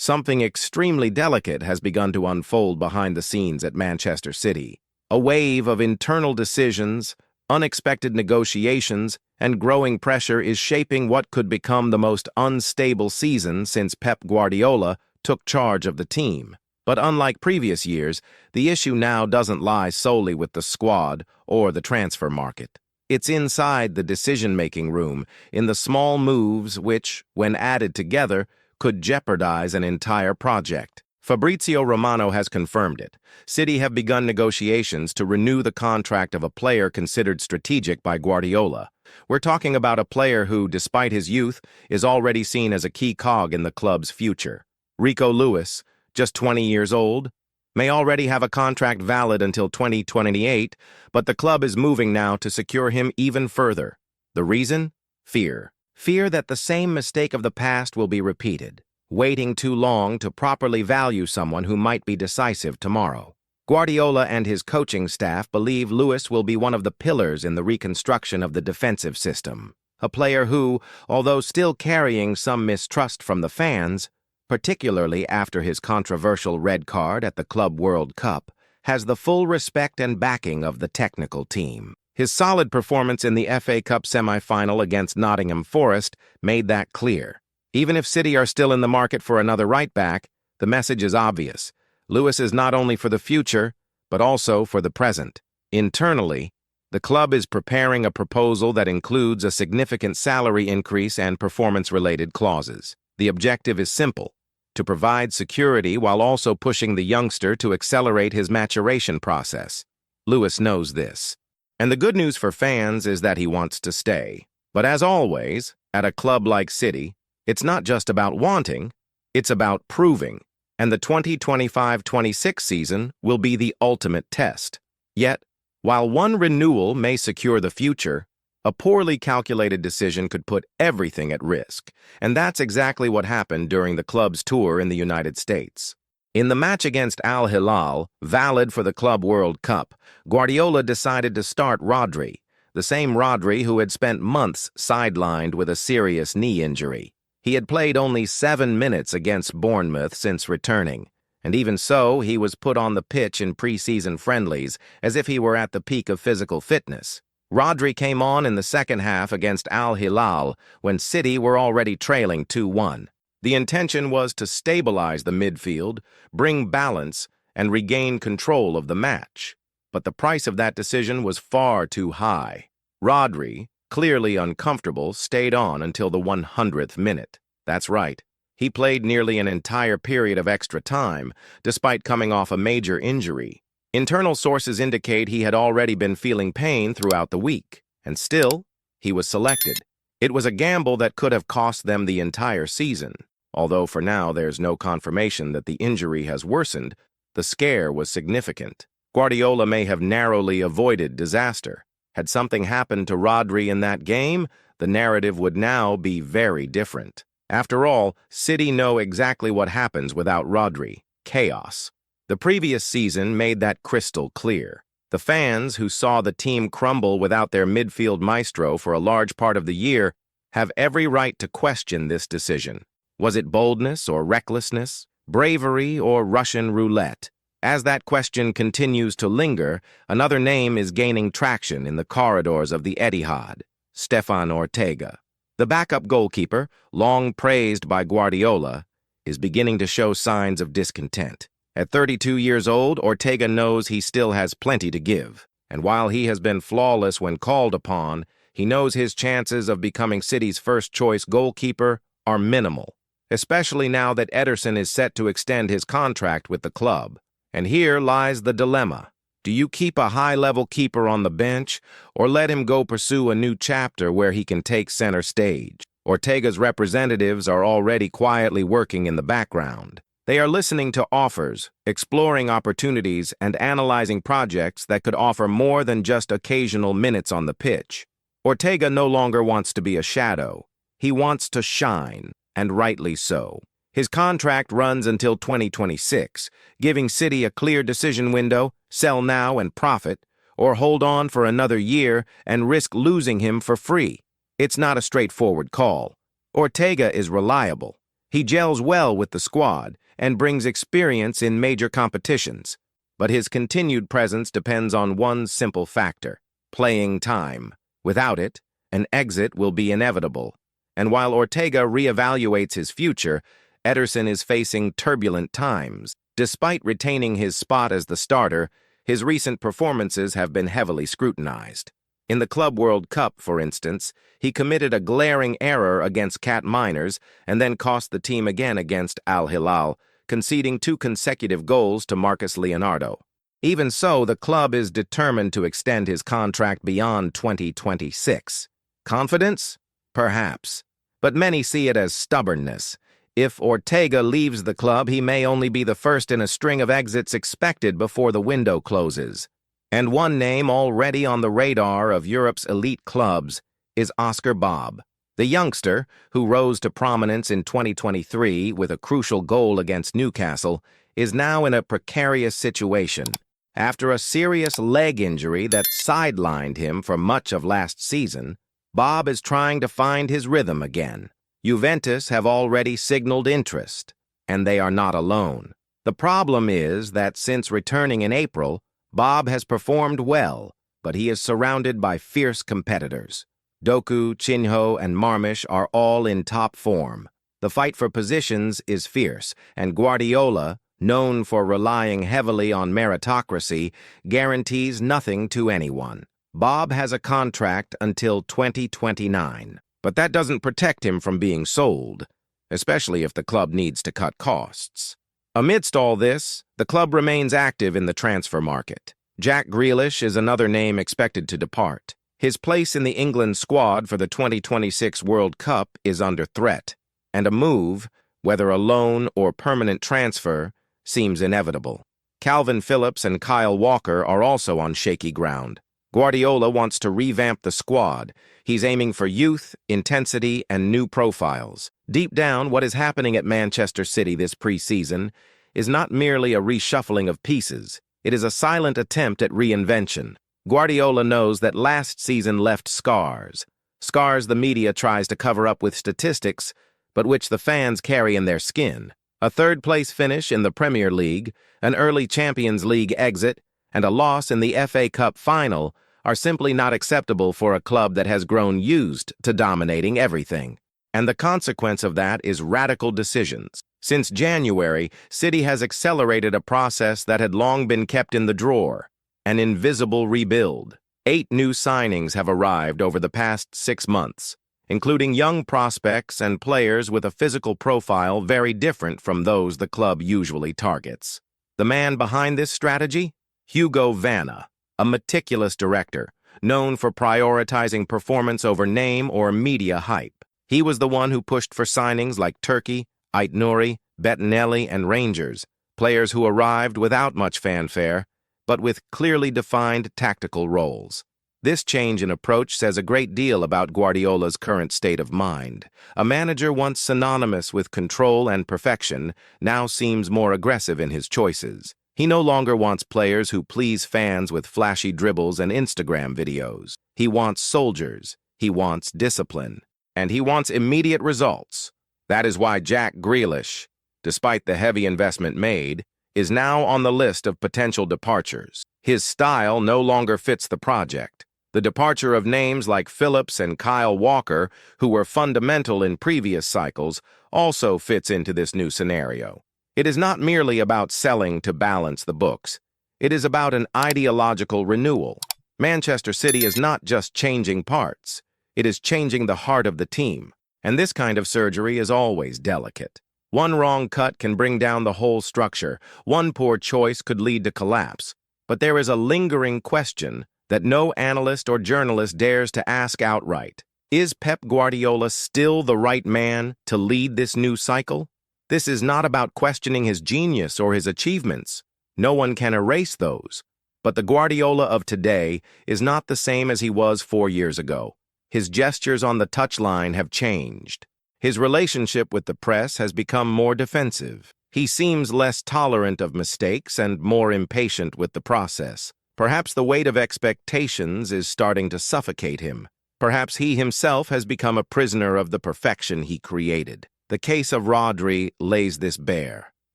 something extremely delicate has begun to unfold behind the scenes at Manchester City. A wave of internal decisions, unexpected negotiations, and growing pressure is shaping what could become the most unstable season since Pep Guardiola took charge of the team. But unlike previous years, the issue now doesn't lie solely with the squad or the transfer market. It's inside the decision-making room, in the small moves which, when added together, could jeopardize an entire project. Fabrizio Romano has confirmed it. City have begun negotiations to renew the contract of a player considered strategic by Guardiola. We're talking about a player who, despite his youth, is already seen as a key cog in the club's future. Rico Lewis, just 20 years old, may already have a contract valid until 2028, but the club is moving now to secure him even further. The reason? Fear. Fear that the same mistake of the past will be repeated, waiting too long to properly value someone who might be decisive tomorrow. Guardiola and his coaching staff believe Lewis will be one of the pillars in the reconstruction of the defensive system. A player who, although still carrying some mistrust from the fans, particularly after his controversial red card at the Club World Cup, has the full respect and backing of the technical team. His solid performance in the FA Cup semi-final against Nottingham Forest made that clear. Even if City are still in the market for another right-back, the message is obvious. Lewis is not only for the future, but also for the present. Internally, the club is preparing a proposal that includes a significant salary increase and performance-related clauses. The objective is simple: to provide security while also pushing the youngster to accelerate his maturation process. Lewis knows this. And the good news for fans is that he wants to stay. But as always, at a club like City, it's not just about wanting, it's about proving. And the 2025-26 season will be the ultimate test. Yet, while one renewal may secure the future, a poorly calculated decision could put everything at risk, and that's exactly what happened during the club's tour in the United States. In the match against Al Hilal, valid for the Club World Cup, Guardiola decided to start Rodri, the same Rodri who had spent months sidelined with a serious knee injury. He had played only 7 minutes against Bournemouth since returning, and even so, he was put on the pitch in preseason friendlies as if he were at the peak of physical fitness. Rodri came on in the second half against Al Hilal when City were already trailing 2-1. The intention was to stabilize the midfield, bring balance, and regain control of the match. But the price of that decision was far too high. Rodri, clearly uncomfortable, stayed on until the 100th minute. That's right. He played nearly an entire period of extra time, despite coming off a major injury. Internal sources indicate he had already been feeling pain throughout the week, and still, he was selected. It was a gamble that could have cost them the entire season. Although for now there's no confirmation that the injury has worsened, the scare was significant. Guardiola may have narrowly avoided disaster. Had something happened to Rodri in that game, the narrative would now be very different. After all, City know exactly what happens without Rodri: chaos. The previous season made that crystal clear. The fans, who saw the team crumble without their midfield maestro for a large part of the year, have every right to question this decision. Was it boldness or recklessness, bravery or Russian roulette? As that question continues to linger, another name is gaining traction in the corridors of the Etihad: Stefan Ortega. The backup goalkeeper, long praised by Guardiola, is beginning to show signs of discontent. At 32 years old, Ortega knows he still has plenty to give. And while he has been flawless when called upon, he knows his chances of becoming City's first-choice goalkeeper are minimal, especially now that Ederson is set to extend his contract with the club. And here lies the dilemma. Do you keep a high-level keeper on the bench, or let him go pursue a new chapter where he can take center stage? Ortega's representatives are already quietly working in the background. They are listening to offers, exploring opportunities, and analyzing projects that could offer more than just occasional minutes on the pitch. Ortega no longer wants to be a shadow. He wants to shine, and rightly so. His contract runs until 2026, giving City a clear decision window: sell now and profit, or hold on for another year and risk losing him for free. It's not a straightforward call. Ortega is reliable. He gels well with the squad and brings experience in major competitions, but his continued presence depends on one simple factor: playing time. Without it, an exit will be inevitable. And while Ortega reevaluates his future, Ederson is facing turbulent times. Despite retaining his spot as the starter, his recent performances have been heavily scrutinized. In the Club World Cup, for instance, he committed a glaring error against Cat Miners and then cost the team again against Al Hilal, conceding 2 consecutive goals to Marcus Leonardo. Even so, the club is determined to extend his contract beyond 2026. Confidence? Perhaps. But many see it as stubbornness. If Ortega leaves the club, he may only be the first in a string of exits expected before the window closes. And one name already on the radar of Europe's elite clubs is Oscar Bob. The youngster, who rose to prominence in 2023 with a crucial goal against Newcastle, is now in a precarious situation. After a serious leg injury that sidelined him for much of last season, Bob is trying to find his rhythm again. Juventus have already signaled interest, and they are not alone. The problem is that since returning in April, Bob has performed well, but he is surrounded by fierce competitors. Doku, Chinho, and Marmish are all in top form. The fight for positions is fierce, and Guardiola, known for relying heavily on meritocracy, guarantees nothing to anyone. Bob has a contract until 2029, but that doesn't protect him from being sold, especially if the club needs to cut costs. Amidst all this, the club remains active in the transfer market. Jack Grealish is another name expected to depart. His place in the England squad for the 2026 World Cup is under threat, and a move, whether a loan or permanent transfer, seems inevitable. Calvin Phillips and Kyle Walker are also on shaky ground. Guardiola wants to revamp the squad. He's aiming for youth, intensity, and new profiles. Deep down, what is happening at Manchester City this preseason is not merely a reshuffling of pieces. It is a silent attempt at reinvention. Guardiola knows that last season left scars. Scars the media tries to cover up with statistics, but which the fans carry in their skin. A third-place finish in the Premier League, an early Champions League exit, and a loss in the FA Cup final are simply not acceptable for a club that has grown used to dominating everything. And the consequence of that is radical decisions. Since January, City has accelerated a process that had long been kept in the drawer, an invisible rebuild. 8 new signings have arrived over the past 6 months, including young prospects and players with a physical profile very different from those the club usually targets. The man behind this strategy? Hugo Vanna, a meticulous director, known for prioritizing performance over name or media hype. He was the one who pushed for signings like Turkey, Ait Nouri, Bettinelli, and Rangers, players who arrived without much fanfare, but with clearly defined tactical roles. This change in approach says a great deal about Guardiola's current state of mind. A manager once synonymous with control and perfection now seems more aggressive in his choices. He no longer wants players who please fans with flashy dribbles and Instagram videos. He wants soldiers. He wants discipline. And he wants immediate results. That is why Jack Grealish, despite the heavy investment made, is now on the list of potential departures. His style no longer fits the project. The departure of names like Phillips and Kyle Walker, who were fundamental in previous cycles, also fits into this new scenario. It is not merely about selling to balance the books. It is about an ideological renewal. Manchester City is not just changing parts. It is changing the heart of the team. And this kind of surgery is always delicate. One wrong cut can bring down the whole structure. One poor choice could lead to collapse. But there is a lingering question that no analyst or journalist dares to ask outright. Is Pep Guardiola still the right man to lead this new cycle? This is not about questioning his genius or his achievements. No one can erase those. But the Guardiola of today is not the same as he was 4 years ago. His gestures on the touchline have changed. His relationship with the press has become more defensive. He seems less tolerant of mistakes and more impatient with the process. Perhaps the weight of expectations is starting to suffocate him. Perhaps he himself has become a prisoner of the perfection he created. The case of Rodri lays this bare.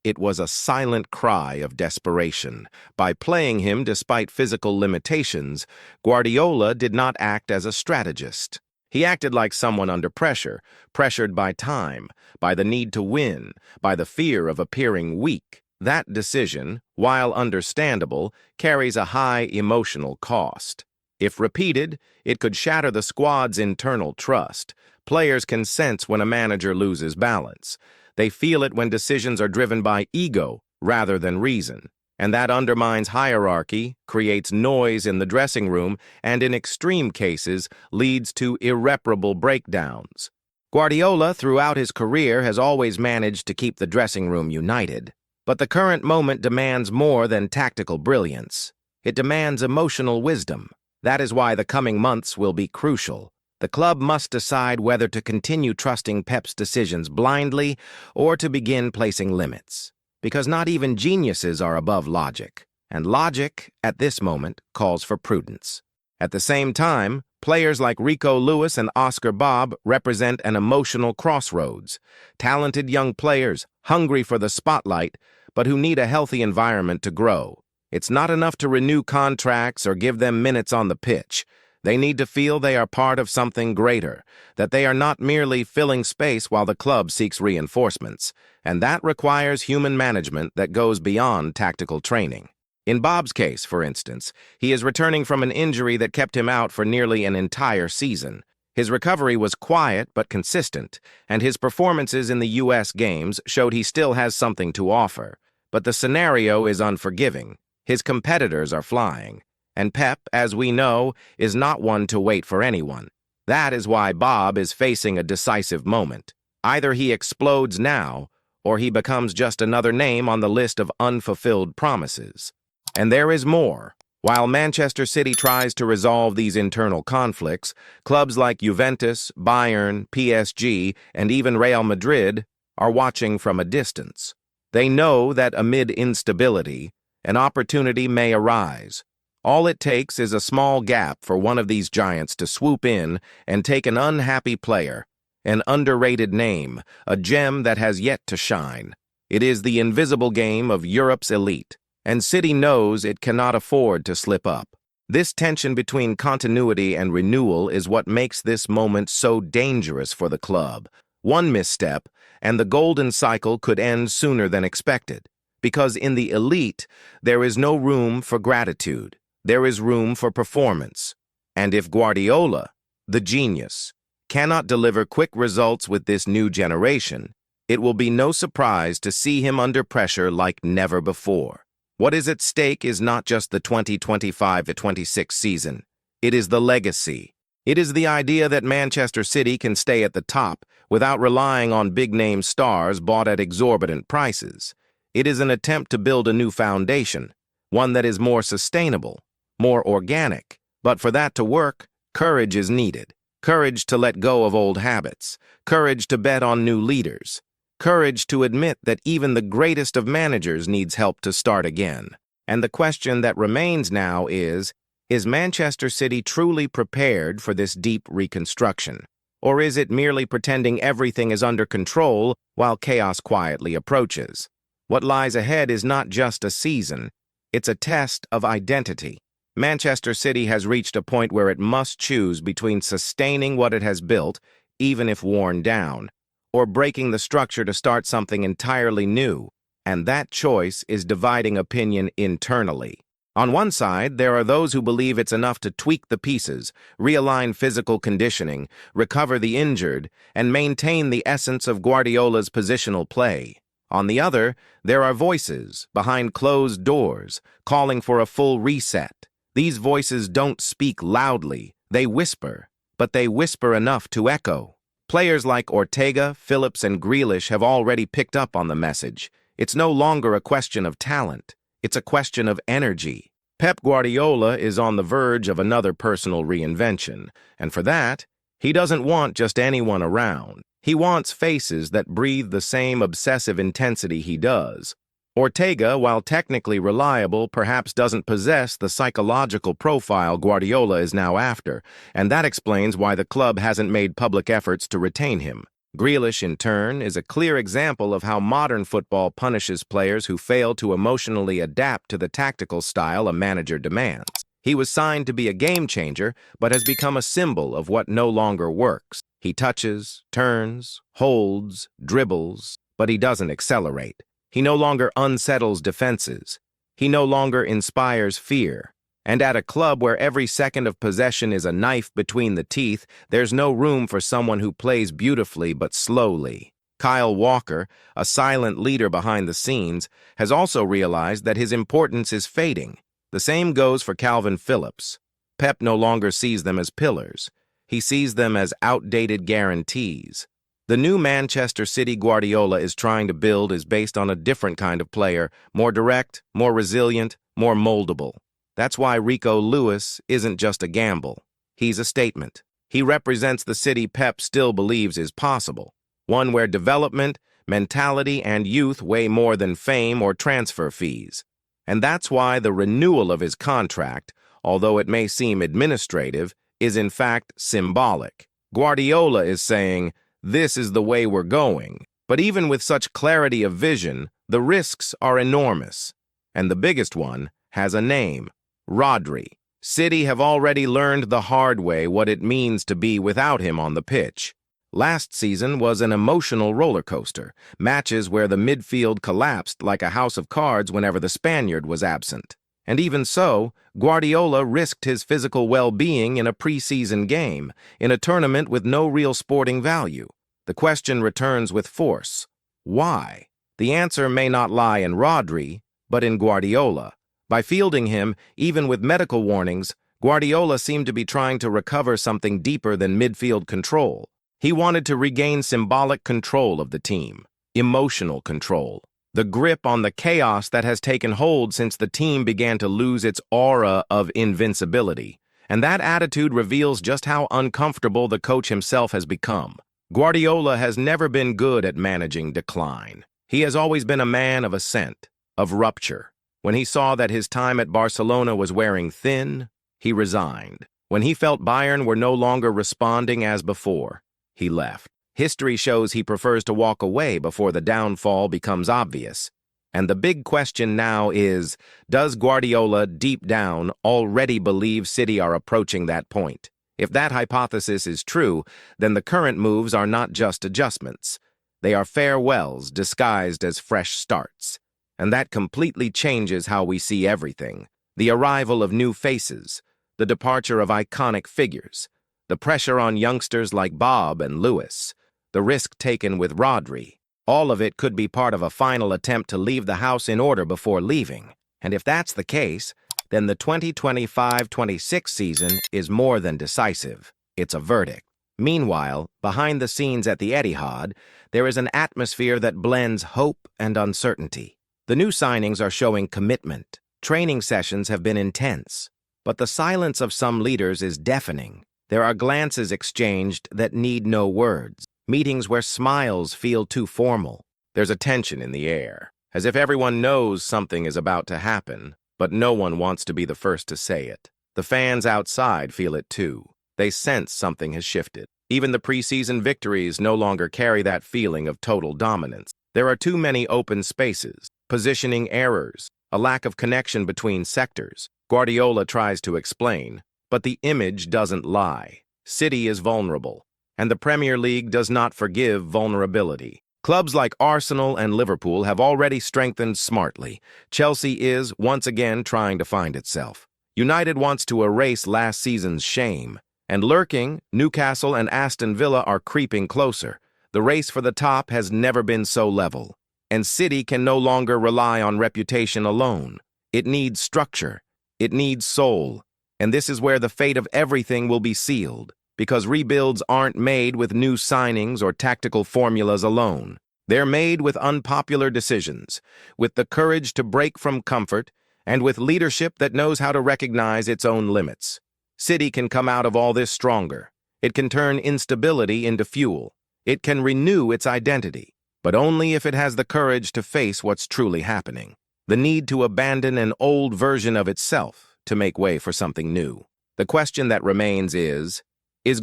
It was a silent cry of desperation. By playing him despite physical limitations, Guardiola did not act as a strategist. He acted like someone under pressure, pressured by time, by the need to win, by the fear of appearing weak. That decision, while understandable, carries a high emotional cost. If repeated, it could shatter the squad's internal trust. Players can sense when a manager loses balance. They feel it when decisions are driven by ego rather than reason. And that undermines hierarchy, creates noise in the dressing room, and in extreme cases leads to irreparable breakdowns. Guardiola, throughout his career, has always managed to keep the dressing room united. But the current moment demands more than tactical brilliance. It demands emotional wisdom. That is why the coming months will be crucial. The club must decide whether to continue trusting Pep's decisions blindly or to begin placing limits. Because not even geniuses are above logic, and logic, at this moment, calls for prudence. At the same time, players like Rico Lewis and Oscar Bob represent an emotional crossroads. Talented young players, hungry for the spotlight, but who need a healthy environment to grow. It's not enough to renew contracts or give them minutes on the pitch. They need to feel they are part of something greater, that they are not merely filling space while the club seeks reinforcements, and that requires human management that goes beyond tactical training. In Bob's case, for instance, he is returning from an injury that kept him out for nearly an entire season. His recovery was quiet but consistent, and his performances in the U.S. games showed he still has something to offer. But the scenario is unforgiving. His competitors are flying. And Pep, as we know, is not one to wait for anyone. That is why Bob is facing a decisive moment. Either he explodes now, or he becomes just another name on the list of unfulfilled promises. And there is more. While Manchester City tries to resolve these internal conflicts, clubs like Juventus, Bayern, PSG, and even Real Madrid are watching from a distance. They know that amid instability, an opportunity may arise. All it takes is a small gap for one of these giants to swoop in and take an unhappy player, an underrated name, a gem that has yet to shine. It is the invisible game of Europe's elite, and City knows it cannot afford to slip up. This tension between continuity and renewal is what makes this moment so dangerous for the club. One misstep, and the golden cycle could end sooner than expected. Because in the elite, there is no room for gratitude. There is room for performance. And if Guardiola, the genius, cannot deliver quick results with this new generation, it will be no surprise to see him under pressure like never before. What is at stake is not just the 2025-26 season. It is the legacy. It is the idea that Manchester City can stay at the top without relying on big-name stars bought at exorbitant prices. It is an attempt to build a new foundation, one that is more sustainable, more organic. But for that to work, courage is needed. Courage to let go of old habits. Courage to bet on new leaders. Courage to admit that even the greatest of managers needs help to start again. And the question that remains now is Manchester City truly prepared for this deep reconstruction? Or is it merely pretending everything is under control while chaos quietly approaches? What lies ahead is not just a season, it's a test of identity. Manchester City has reached a point where it must choose between sustaining what it has built, even if worn down, or breaking the structure to start something entirely new, and that choice is dividing opinion internally. On one side, there are those who believe it's enough to tweak the pieces, realign physical conditioning, recover the injured, and maintain the essence of Guardiola's positional play. On the other, there are voices, behind closed doors, calling for a full reset. These voices don't speak loudly, they whisper, but they whisper enough to echo. Players like Ortega, Phillips, and Grealish have already picked up on the message. It's no longer a question of talent, it's a question of energy. Pep Guardiola is on the verge of another personal reinvention, and for that, he doesn't want just anyone around. He wants faces that breathe the same obsessive intensity he does. Ortega, while technically reliable, perhaps doesn't possess the psychological profile Guardiola is now after, and that explains why the club hasn't made public efforts to retain him. Grealish, in turn, is a clear example of how modern football punishes players who fail to emotionally adapt to the tactical style a manager demands. He was signed to be a game changer, but has become a symbol of what no longer works. He touches, turns, holds, dribbles, but he doesn't accelerate. He no longer unsettles defenses. He no longer inspires fear. And at a club where every second of possession is a knife between the teeth, there's no room for someone who plays beautifully but slowly. Kyle Walker, a silent leader behind the scenes, has also realized that his importance is fading. The same goes for Calvin Phillips. Pep no longer sees them as pillars. He sees them as outdated guarantees. The new Manchester City Guardiola is trying to build is based on a different kind of player, more direct, more resilient, more moldable. That's why Rico Lewis isn't just a gamble. He's a statement. He represents the city Pep still believes is possible, one where development, mentality, and youth weigh more than fame or transfer fees. And that's why the renewal of his contract, although it may seem administrative, is in fact symbolic. Guardiola is saying, "This is the way we're going." But even with such clarity of vision, the risks are enormous. And the biggest one has a name. Rodri. City have already learned the hard way what it means to be without him on the pitch. Last season was an emotional roller coaster, matches where the midfield collapsed like a house of cards whenever the Spaniard was absent. And even so, Guardiola risked his physical well-being in a preseason game, in a tournament with no real sporting value. The question returns with force. Why? The answer may not lie in Rodri, but in Guardiola. By fielding him, even with medical warnings, Guardiola seemed to be trying to recover something deeper than midfield control. He wanted to regain symbolic control of the team, emotional control, the grip on the chaos that has taken hold since the team began to lose its aura of invincibility. And that attitude reveals just how uncomfortable the coach himself has become. Guardiola has never been good at managing decline. He has always been a man of ascent, of rupture. When he saw that his time at Barcelona was wearing thin, he resigned. When he felt Bayern were no longer responding as before, he left. History shows he prefers to walk away before the downfall becomes obvious. And the big question now is, does Guardiola, deep down, already believe City are approaching that point? If that hypothesis is true, then the current moves are not just adjustments. They are farewells disguised as fresh starts. And that completely changes how we see everything. The arrival of new faces, the departure of iconic figures, the pressure on youngsters like Bob and Lewis, the risk taken with Rodri. All of it could be part of a final attempt to leave the house in order before leaving. And if that's the case, then the 2025-26 season is more than decisive. It's a verdict. Meanwhile, behind the scenes at the Etihad, there is an atmosphere that blends hope and uncertainty. The new signings are showing commitment. Training sessions have been intense. But the silence of some leaders is deafening. There are glances exchanged that need no words. Meetings where smiles feel too formal. There's a tension in the air, as if everyone knows something is about to happen, but no one wants to be the first to say it. The fans outside feel it too. They sense something has shifted. Even the preseason victories no longer carry that feeling of total dominance. There are too many open spaces. Positioning errors, a lack of connection between sectors. Guardiola tries to explain, but the image doesn't lie. City is vulnerable, and the Premier League does not forgive vulnerability. Clubs like Arsenal and Liverpool have already strengthened smartly. Chelsea is, once again, trying to find itself. United wants to erase last season's shame. And lurking, Newcastle and Aston Villa are creeping closer. The race for the top has never been so level. And City can no longer rely on reputation alone. It needs structure. It needs soul. And this is where the fate of everything will be sealed, because rebuilds aren't made with new signings or tactical formulas alone. They're made with unpopular decisions, with the courage to break from comfort, and with leadership that knows how to recognize its own limits. City can come out of all this stronger. It can turn instability into fuel. It can renew its identity. But only if it has the courage to face what's truly happening. The need to abandon an old version of itself to make way for something new. The question that remains is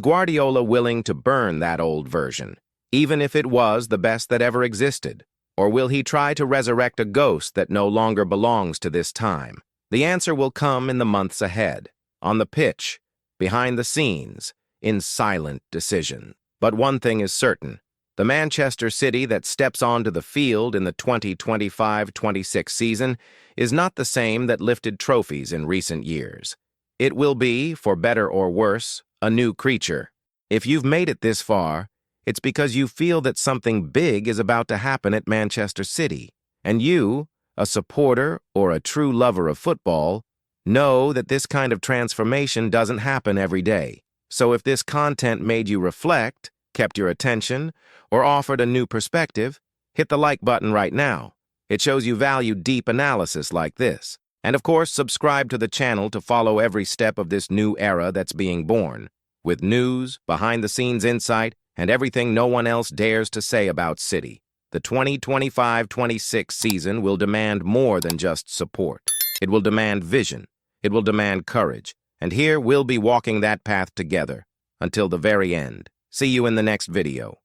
Guardiola willing to burn that old version, even if it was the best that ever existed? Or will he try to resurrect a ghost that no longer belongs to this time? The answer will come in the months ahead, on the pitch, behind the scenes, in silent decision. But one thing is certain. The Manchester City that steps onto the field in the 2025-26 season is not the same that lifted trophies in recent years. It will be, for better or worse, a new creature. If you've made it this far, it's because you feel that something big is about to happen at Manchester City, and you, a supporter or a true lover of football, know that this kind of transformation doesn't happen every day. So if this content made you reflect, kept your attention, or offered a new perspective, hit the like button right now. It shows you value deep analysis like this. And of course, subscribe to the channel to follow every step of this new era that's being born, with news, behind-the-scenes insight, and everything no one else dares to say about City. The 2025-26 season will demand more than just support. It will demand vision. It will demand courage. And here we'll be walking that path together until the very end. See you in the next video.